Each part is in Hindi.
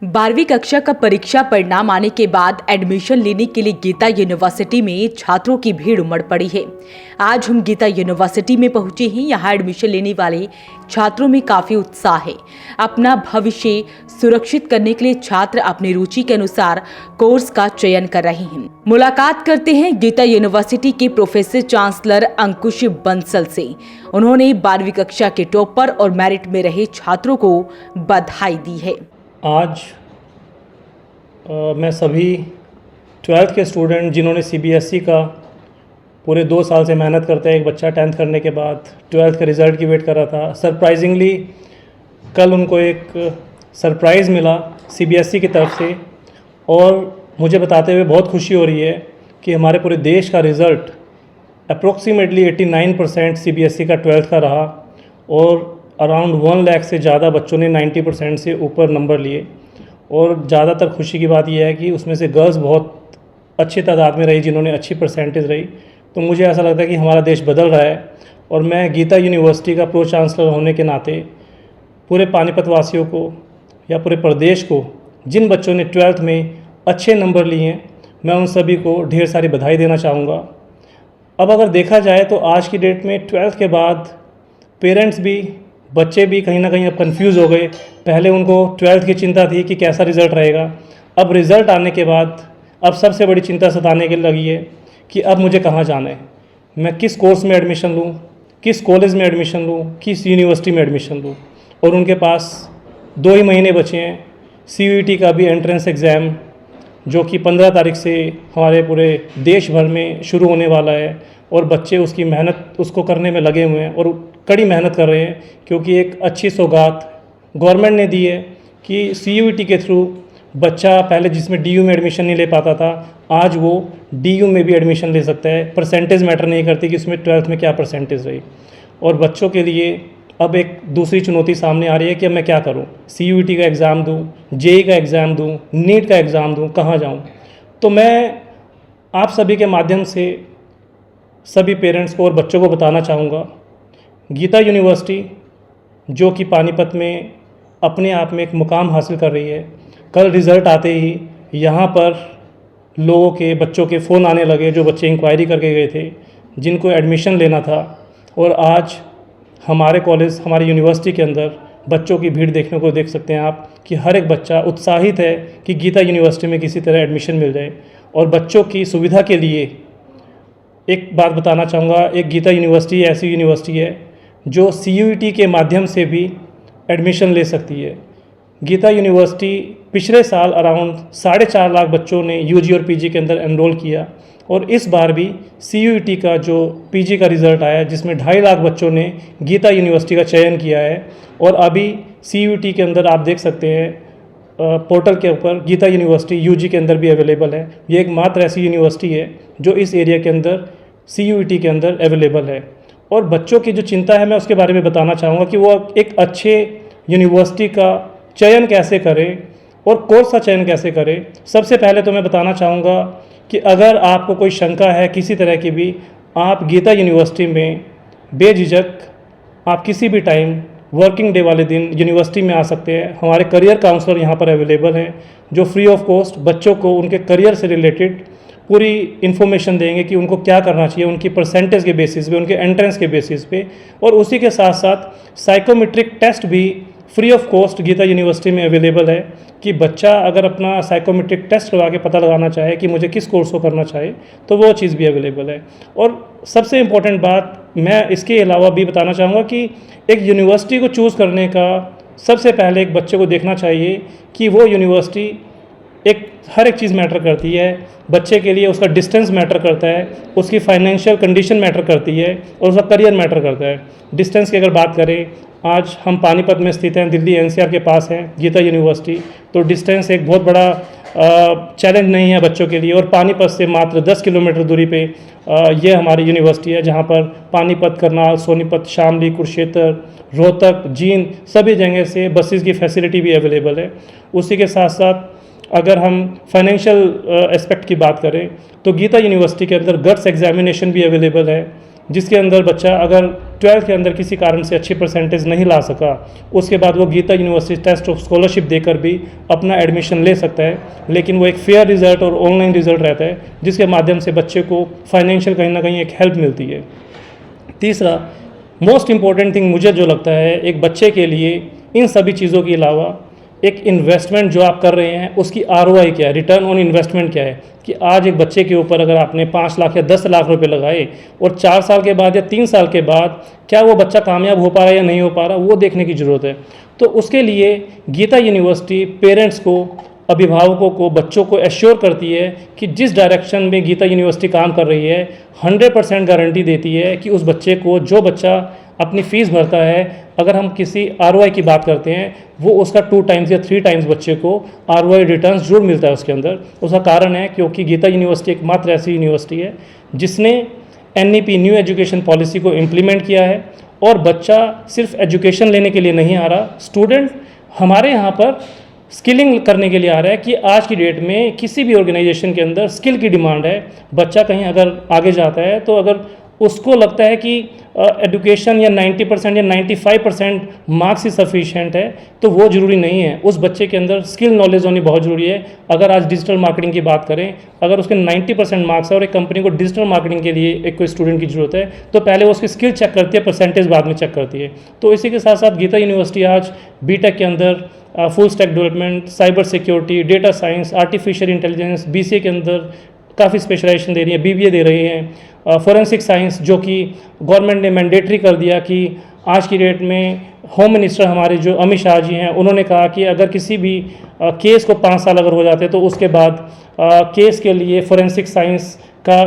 12वीं कक्षा का परीक्षा परिणाम आने के बाद एडमिशन लेने के लिए गीता यूनिवर्सिटी में छात्रों की भीड़ उमड़ पड़ी है। आज हम गीता यूनिवर्सिटी में पहुंचे हैं। यहाँ एडमिशन लेने वाले छात्रों में काफी उत्साह है। अपना भविष्य सुरक्षित करने के लिए छात्र अपनी रुचि के अनुसार कोर्स का चयन कर रहे हैं। मुलाकात करते हैं गीता यूनिवर्सिटी के प्रोफेसर चांसलर अंकुश बंसल से। उन्होंने 12वीं कक्षा के टॉपर और मेरिट में रहे छात्रों को बधाई दी है। आज मैं सभी 12th के स्टूडेंट जिन्होंने सीबीएसई का पूरे 2 साल से मेहनत करते हैं, एक बच्चा 10th करने के बाद 12th के रिज़ल्ट की वेट कर रहा था। सरप्राइजिंगली कल उनको एक सरप्राइज़ मिला सीबीएसई की तरफ से और मुझे बताते हुए बहुत खुशी हो रही है कि हमारे पूरे देश का रिज़ल्ट अप्रोक्सीमेटली 89% सीबीएसई का 12th का रहा और अराउंड 1 लाख से ज़्यादा बच्चों ने 90% से ऊपर नंबर लिए। और ज़्यादातर खुशी की बात यह है कि उसमें से गर्ल्स बहुत अच्छी तादाद में रही जिन्होंने अच्छी परसेंटेज रही। तो मुझे ऐसा लगता है कि हमारा देश बदल रहा है और मैं गीता यूनिवर्सिटी का प्रो चांसलर होने के नाते पूरे पानीपत वासियों को या पूरे प्रदेश को जिन बच्चों ने 12th में अच्छे नंबर लिए हैं, मैं उन सभी को ढेर सारी बधाई देना चाहूँगा। अब अगर देखा जाए तो आज की डेट में 12th के बाद पेरेंट्स भी, बच्चे भी कहीं ना कहीं अब कंफ्यूज हो गए। पहले उनको 12th की चिंता थी कि कैसा रिज़ल्ट रहेगा। अब रिज़ल्ट आने के बाद अब सबसे बड़ी चिंता सताने के लगी है कि अब मुझे कहाँ जाना है, मैं किस कोर्स में एडमिशन लूँ, किस कॉलेज में एडमिशन लूँ, किस यूनिवर्सिटी में एडमिशन लूँ। और उनके पास 2 ही महीने बचे हैं। सीयूईटी का भी एंट्रेंस एग्ज़ाम जो कि 15 तारीख से हमारे पूरे देश भर में शुरू होने वाला है और बच्चे उसकी मेहनत उसको करने में लगे हुए हैं और कड़ी मेहनत कर रहे हैं, क्योंकि एक अच्छी सौगात गवर्नमेंट ने दी है कि सीयूईटी के थ्रू बच्चा पहले जिसमें डीयू में एडमिशन नहीं ले पाता था, आज वो डीयू में भी एडमिशन ले सकता है। परसेंटेज मैटर नहीं करती कि उसमें 12th में क्या परसेंटेज रही। और बच्चों के लिए अब एक दूसरी चुनौती सामने आ रही है कि अब मैं क्या करूं, सीयूईटी का एग्ज़ाम दूं, जेईई का एग्ज़ाम दूं, नीट का एग्ज़ाम दूं, कहाँ जाऊं। तो मैं आप सभी के माध्यम से सभी पेरेंट्स को और बच्चों को बताना चाहूँगा, गीता यूनिवर्सिटी जो कि पानीपत में अपने आप में एक मुकाम हासिल कर रही है, कल रिज़ल्ट आते ही यहाँ पर लोगों के, बच्चों के फ़ोन आने लगे जो बच्चे इंक्वायरी करके गए थे, जिनको एडमिशन लेना था। और आज हमारे कॉलेज, हमारी यूनिवर्सिटी के अंदर बच्चों की भीड़ देखने को देख सकते हैं आप कि हर एक बच्चा उत्साहित है कि गीता यूनिवर्सिटी में किसी तरह एडमिशन मिल जाए। और बच्चों की सुविधा के लिए एक बात बताना चाहूँगा, एक गीता यूनिवर्सिटी ऐसी यूनिवर्सिटी है जो सीयूईटी के माध्यम से भी एडमिशन ले सकती है। गीता यूनिवर्सिटी पिछले साल अराउंड 4.5 लाख बच्चों ने यूजी और पीजी के अंदर एनरोल किया और इस बार भी सीयूईटी का जो पीजी का रिज़ल्ट आया जिसमें 2.5 लाख बच्चों ने गीता यूनिवर्सिटी का चयन किया है। और अभी सीयूईटी के अंदर आप देख सकते हैं पोर्टल के ऊपर गीता यूनिवर्सिटी यूजी के अंदर भी अवेलेबल है। ये एक मात्र ऐसी यूनिवर्सिटी है जो इस एरिया के अंदर सीयूईटी के अंदर अवेलेबल है। और बच्चों की जो चिंता है मैं उसके बारे में बताना चाहूँगा कि वो एक अच्छे यूनिवर्सिटी का चयन कैसे करें और कोर्स का चयन कैसे करें। सबसे पहले तो मैं बताना चाहूँगा कि अगर आपको कोई शंका है किसी तरह की भी, आप गीता यूनिवर्सिटी में बेझिझक आप किसी भी टाइम वर्किंग डे वाले दिन यूनिवर्सिटी में आ सकते हैं। हमारे करियर काउंसलर यहाँ पर अवेलेबल हैं जो फ्री ऑफ कॉस्ट बच्चों को उनके करियर से रिलेटेड पूरी इन्फॉर्मेशन देंगे कि उनको क्या करना चाहिए, उनकी परसेंटेज के बेसिस पे, उनके एंट्रेंस के बेसिस पे। और उसी के साथ साथ साइकोमेट्रिक टेस्ट भी free of cost Geeta University में अवेलेबल है कि बच्चा अगर अपना साइकोमेट्रिक टेस्ट करवा के पता लगाना चाहे कि मुझे किस कोर्स को करना चाहे तो वो चीज़ भी अवेलेबल है। और सबसे इम्पॉर्टेंट बात मैं इसके अलावा भी बताना चाहूँगा कि एक यूनिवर्सिटी को चूज़ करने का सबसे पहले एक बच्चे को देखना चाहिए कि वो यूनिवर्सिटी हर एक चीज़ मैटर करती है बच्चे के लिए। उसका डिस्टेंस मैटर करता है, उसकी फाइनेंशियल कंडीशन मैटर करती है और उसका करियर मैटर करता है। डिस्टेंस की अगर बात करें, आज हम पानीपत में स्थित हैं, दिल्ली एनसीआर के पास है गीता यूनिवर्सिटी, तो डिस्टेंस एक बहुत बड़ा चैलेंज नहीं है बच्चों के लिए। और पानीपत से मात्र 10 किलोमीटर दूरी पे ये हमारी यूनिवर्सिटी है जहाँ पर पानीपत, करनाल, सोनीपत, शामली, कुरुक्षेत्र, रोहतक, जींद सभी जगह से बसेस की फैसिलिटी भी अवेलेबल है। उसी के साथ साथ अगर हम फाइनेंशियल एस्पेक्ट की बात करें तो गीता यूनिवर्सिटी के अंदर गट्स एग्जामिनेशन भी अवेलेबल है जिसके अंदर बच्चा अगर 12th के अंदर किसी कारण से अच्छी परसेंटेज नहीं ला सका, उसके बाद वो Geeta University test of scholarship देकर भी अपना एडमिशन ले सकता है। लेकिन वो एक फेयर रिज़ल्ट और ऑनलाइन रिज़ल्ट रहता है, जिसके माध्यम से बच्चे को फाइनेंशियल कहीं ना कहीं एक हेल्प मिलती है। तीसरा मोस्ट इम्पॉर्टेंट थिंग मुझे जो लगता है, एक बच्चे के लिए इन सभी चीज़ों के अलावा एक इन्वेस्टमेंट जो आप कर रहे हैं उसकी ROI क्या है, रिटर्न ऑन इन्वेस्टमेंट क्या है, कि आज एक बच्चे के ऊपर अगर आपने 5 लाख या 10 लाख रुपए लगाए और 4 साल के बाद या 3 साल के बाद क्या वो बच्चा कामयाब हो पा रहा है या नहीं हो पा रहा, वो देखने की ज़रूरत है। तो उसके लिए गीता यूनिवर्सिटी पेरेंट्स को, अभिभावकों को, बच्चों को एश्योर करती है कि जिस डायरेक्शन में गीता यूनिवर्सिटी काम कर रही है 100% गारंटी देती है कि उस बच्चे को, जो बच्चा अपनी फ़ीस भरता है, अगर हम किसी ROI की बात करते हैं, वो उसका 2 टाइम्स या 3 टाइम्स बच्चे को ROI रिटर्न जरूर मिलता है उसके अंदर। उसका कारण है क्योंकि गीता यूनिवर्सिटी एकमात्र ऐसी यूनिवर्सिटी है जिसने NEP न्यू एजुकेशन पॉलिसी को इम्प्लीमेंट किया है, और बच्चा सिर्फ एजुकेशन लेने के लिए नहीं आ रहा, स्टूडेंट हमारे यहाँ पर स्किलिंग करने के लिए आ रहा है कि आज की डेट में किसी भी ऑर्गेनाइजेशन के अंदर स्किल की डिमांड है। बच्चा कहीं अगर आगे जाता है तो अगर उसको लगता है कि एडुकेशन या 90% या 95% मार्क्स ही सफिशिएंट है, तो वो ज़रूरी नहीं है। उस बच्चे के अंदर स्किल नॉलेज होनी बहुत ज़रूरी है। अगर आज डिजिटल मार्केटिंग की बात करें, अगर उसके 90% मार्क्स है और एक कंपनी को डिजिटल मार्केटिंग के लिए एक कोई स्टूडेंट की ज़रूरत है, तो पहले वो उसकी स्किल चेक करती है, परसेंटेज बाद में चेक करती है। तो इसी के साथ साथ गीता यूनिवर्सिटी आज BTech के अंदर full stack development, cyber security, data science, artificial intelligence, BCA के अंदर काफ़ी स्पेशलाइजेशन दे रही है, BBA दे रही हैं, फॉरेंसिक साइंस जो कि गवर्नमेंट ने मैंडेटरी कर दिया कि आज की डेट में होम मिनिस्टर हमारे जो अमित शाह जी हैं, उन्होंने कहा कि अगर किसी भी केस को 5 साल अगर हो जाते हैं तो उसके बाद केस के लिए फॉरेंसिक साइंस का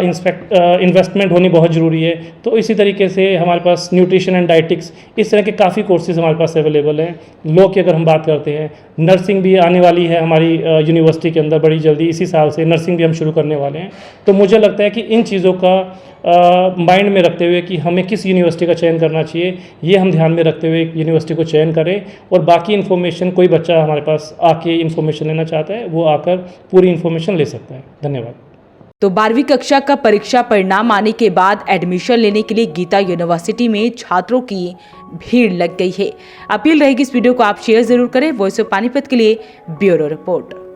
इन्वेस्टमेंट होनी बहुत ज़रूरी है। तो इसी तरीके से हमारे पास न्यूट्रिशन एंड डाइटिक्स, इस तरह के काफ़ी कोर्सेज हमारे पास अवेलेबल हैं। लॉ की अगर हम बात करते हैं, नर्सिंग भी आने वाली है हमारी यूनिवर्सिटी के अंदर बड़ी जल्दी, इसी साल से नर्सिंग भी हम शुरू करने वाले हैं। तो मुझे लगता है कि इन चीज़ों का माइंड में रखते हुए कि हमें किस यूनिवर्सिटी का चयन करना चाहिए, ये हम ध्यान में रखते हुए यूनिवर्सिटी को चयन करें, और बाकी इन्फॉर्मेशन कोई बच्चा हमारे पास आके इन्फॉर्मेशन लेना चाहता है वो आकर पूरी इन्फॉर्मेशन ले सकता है। धन्यवाद। तो 12वीं कक्षा का परीक्षा परिणाम आने के बाद एडमिशन लेने के लिए गीता यूनिवर्सिटी में छात्रों की भीड़ लग गई है। अपील रहेगी इस वीडियो को आप शेयर जरूर करें। वॉइस ऑफ पानीपत के लिए ब्यूरो रिपोर्ट।